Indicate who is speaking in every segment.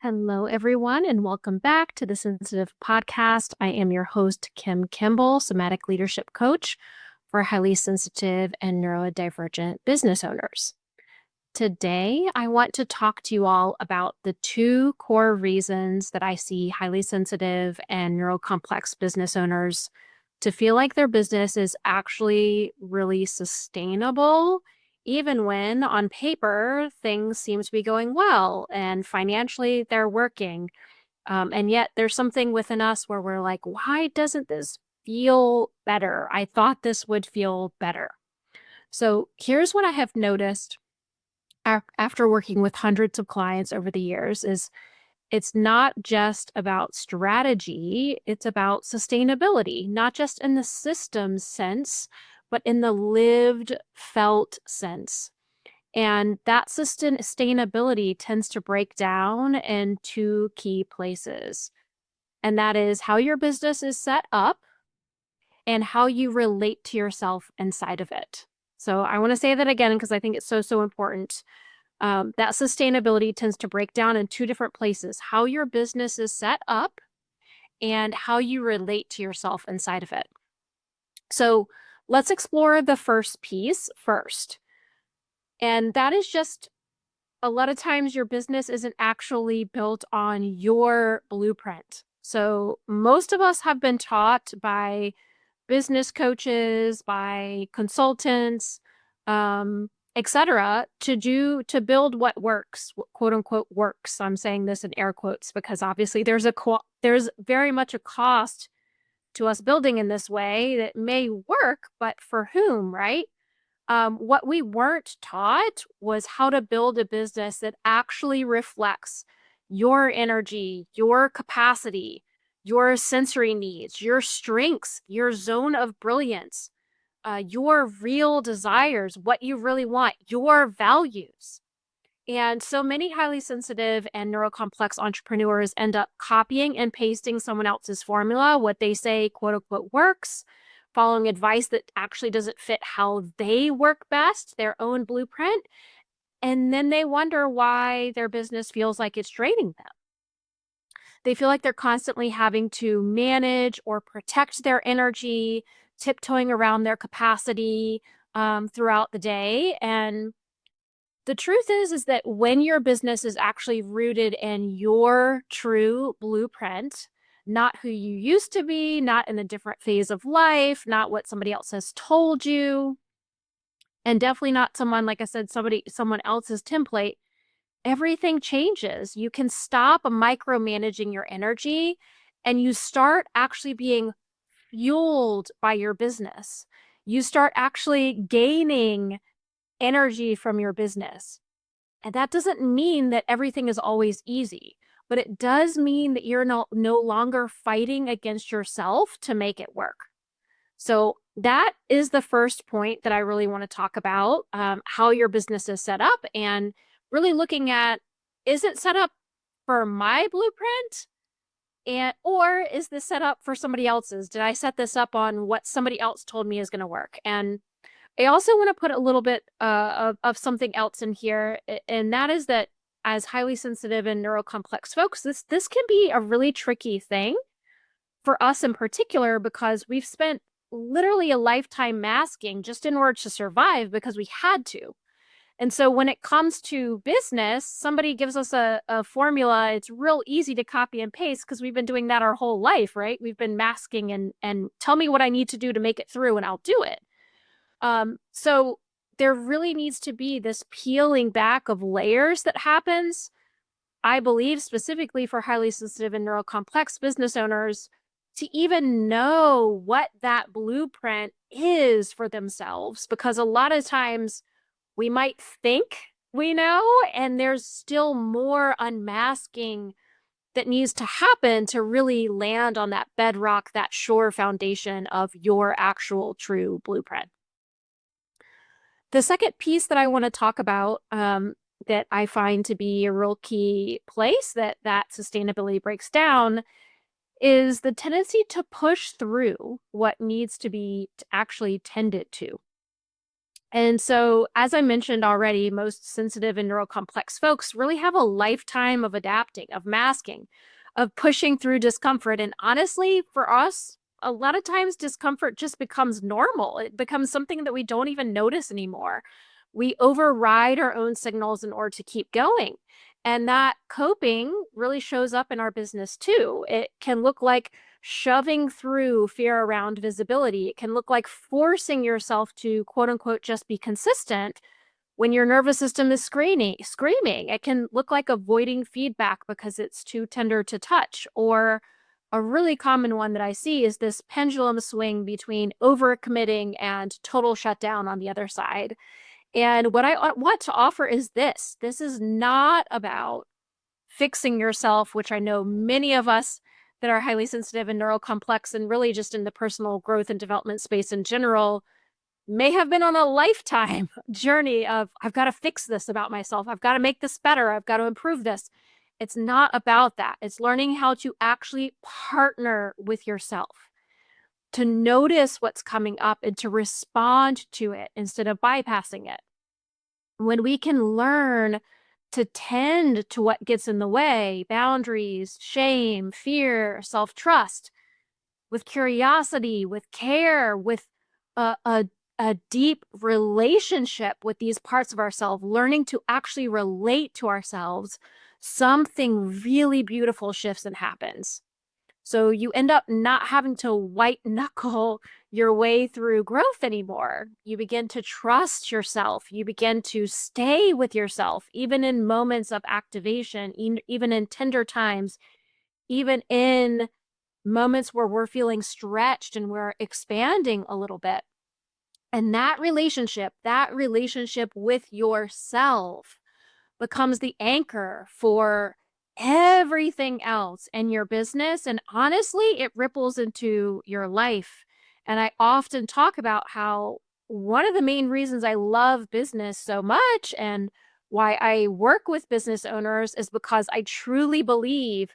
Speaker 1: Hello, everyone, and welcome back to the Sensitive Podcast. I am your host, Kim Kimball, Somatic Leadership Coach for highly sensitive and neurodivergent business owners. Today, I want to talk to you all about the two core reasons that I see highly sensitive and neurocomplex business owners to feel like their business is actually really sustainable, even when on paper things seem to be going well and financially they're working. And yet there's something within us where we're like, why doesn't this feel better? I thought this would feel better. So here's what I have noticed after working with hundreds of clients over the years is it's not just about strategy, it's about sustainability, not just in the system sense, but in the lived, felt sense. And that sustainability tends to break down in two key places. And that is how your business is set up and how you relate to yourself inside of it. So I want to say that again because I think it's so important. That sustainability tends to break down in two different places: how your business is set up and how you relate to yourself inside of it. So let's explore the first piece first. And that is just a lot of times your business isn't actually built on your blueprint. So most of us have been taught by business coaches, by consultants, etc., to build what works, quote unquote works. I'm saying this in air quotes because obviously there's very much a cost to us building in this way that may work, but for whom, right? What we weren't taught was how to build a business that actually reflects your energy, your capacity, your sensory needs, your strengths, your zone of brilliance, your real desires, what you really want, your values. And so many highly sensitive and neurocomplex entrepreneurs end up copying and pasting someone else's formula, what they say, quote unquote, works, following advice that actually doesn't fit how they work best, their own blueprint. And then they wonder why their business feels like it's draining them. They feel like they're constantly having to manage or protect their energy, tiptoeing around their capacity throughout the day. And the truth is that when your business is actually rooted in your true blueprint, not who you used to be, not in a different phase of life, not what somebody else has told you, and definitely not someone, like I said, someone else's template, everything changes. You can stop micromanaging your energy and you start actually being fueled by your business. You start actually gaining energy from your business. And that doesn't mean that everything is always easy, but it does mean that you're no longer fighting against yourself to make it work. So that is the first point that I really want to talk about, how your business is set up and really looking at, is it set up for my blueprint? Or is this set up for somebody else's? Did I set this up on what somebody else told me is going to work? And I also want to put a little bit of something else in here, and that is that as highly sensitive and neurocomplex folks, this can be a really tricky thing for us in particular because we've spent literally a lifetime masking just in order to survive because we had to. And so when it comes to business, somebody gives us a formula, it's real easy to copy and paste because we've been doing that our whole life, right? We've been masking and tell me what I need to do to make it through and I'll do it. So there really needs to be this peeling back of layers that happens, I believe, specifically for highly sensitive and neurocomplex business owners to even know what that blueprint is for themselves. Because a lot of times we might think we know, and there's still more unmasking that needs to happen to really land on that bedrock, that sure foundation of your actual true blueprint. The second piece that I want to talk about that I find to be a real key place that sustainability breaks down is the tendency to push through what needs to be actually tended to. And so, as I mentioned already, most sensitive and neurocomplex folks really have a lifetime of adapting, of masking, of pushing through discomfort. And honestly, for us, a lot of times discomfort just becomes normal. It becomes something that we don't even notice anymore. We override our own signals in order to keep going. And that coping really shows up in our business too. It can look like shoving through fear around visibility. It can look like forcing yourself to quote unquote just be consistent when your nervous system is screaming. It can look like avoiding feedback because it's too tender to touch. Or a really common one that I see is this pendulum swing between overcommitting and total shutdown on the other side. And what I want to offer is this. This is not about fixing yourself, which I know many of us that are highly sensitive and neurocomplex and really just in the personal growth and development space in general may have been on a lifetime journey of, I've got to fix this about myself. I've got to make this better. I've got to improve this. It's not about that. It's learning how to actually partner with yourself, to notice what's coming up and to respond to it instead of bypassing it. When we can learn to tend to what gets in the way, boundaries, shame, fear, self-trust, with curiosity, with care, with a deep relationship with these parts of ourselves, learning to actually relate to ourselves, something really beautiful shifts and happens. So you end up not having to white knuckle your way through growth anymore. You begin to trust yourself. You begin to stay with yourself, even in moments of activation, even in tender times, even in moments where we're feeling stretched and we're expanding a little bit. And that relationship with yourself becomes the anchor for everything else in your business. And honestly, it ripples into your life. And I often talk about how one of the main reasons I love business so much and why I work with business owners is because I truly believe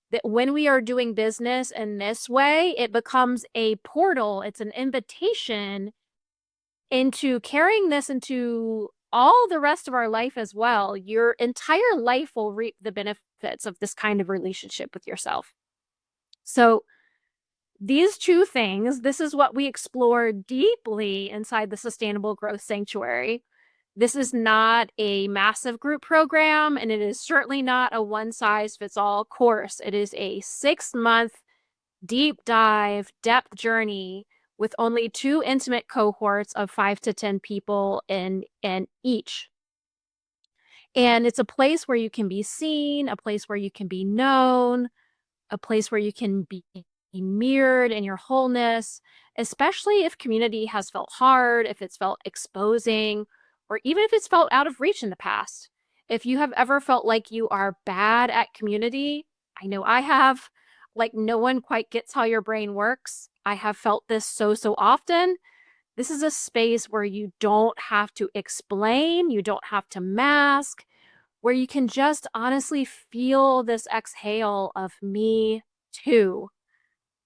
Speaker 1: that when we are doing business in this way, it becomes a portal, it's an invitation into carrying this into all the rest of our life as well. Your entire life will reap the benefits of this kind of relationship with yourself. So, these two things, this is what we explore deeply inside the Sustainable Growth Sanctuary. This is not a massive group program, and it is certainly not a one size fits all course. It is a 6-month deep dive, depth journey with only 2 intimate cohorts of 5 to 10 people in each. And it's a place where you can be seen, a place where you can be known, a place where you can be mirrored in your wholeness, especially if community has felt hard, if it's felt exposing, or even if it's felt out of reach in the past. If you have ever felt like you are bad at community, I know I have, like no one quite gets how your brain works. I have felt this so often. This is a space where you don't have to explain, you don't have to mask, where you can just honestly feel this exhale of me too.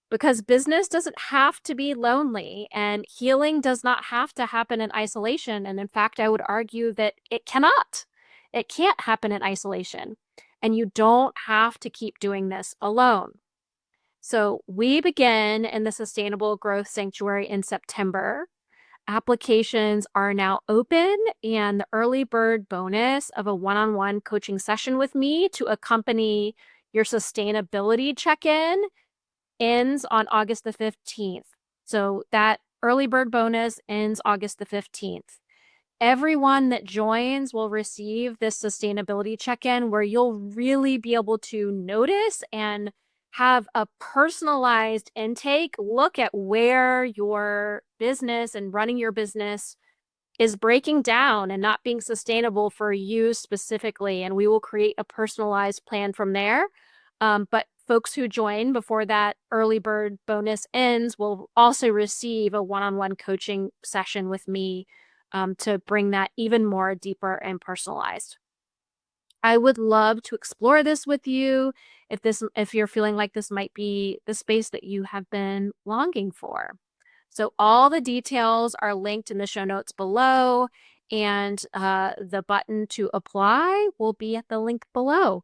Speaker 1: Because business doesn't have to be lonely and healing does not have to happen in isolation. And in fact, I would argue that it cannot. It can't happen in isolation. And you don't have to keep doing this alone. So we begin in the Sustainable Growth Sanctuary in September. Applications are now open, and the early bird bonus of a one-on-one coaching session with me to accompany your sustainability check-in ends on August the 15th. So that early bird bonus ends August the 15th. Everyone that joins will receive this sustainability check-in where you'll really be able to notice and have a personalized intake, look at where your business and running your business is breaking down and not being sustainable for you specifically. And we will create a personalized plan from there. But folks who join before that early bird bonus ends will also receive a one-on-one coaching session with me to bring that even more deeper and personalized. I would love to explore this with you if you're feeling like this might be the space that you have been longing for. So all the details are linked in the show notes below, and the button to apply will be at the link below.